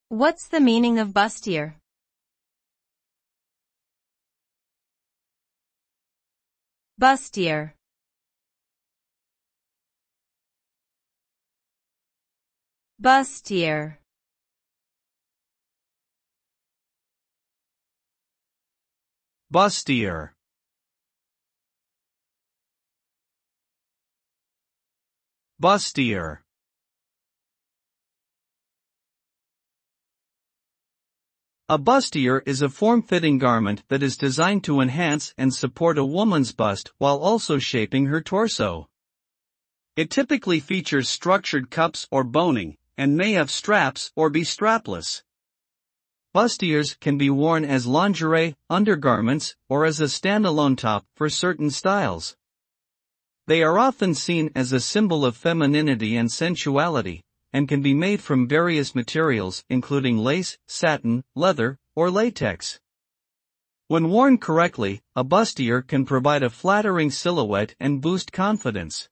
What's the meaning of bustier? Bustier. Bustier. Bustier. Bustier. A bustier is a form-fitting garment that is designed to enhance and support a woman's bust while also shaping her torso. It typically features structured cups or boning, and may have straps or be strapless. Bustiers can be worn as lingerie, undergarments, or as a standalone top for certain styles. They are often seen as a symbol of femininity and sensuality, and can be made from various materials including lace, satin, leather, or latex. When worn correctly, a bustier can provide a flattering silhouette and boost confidence.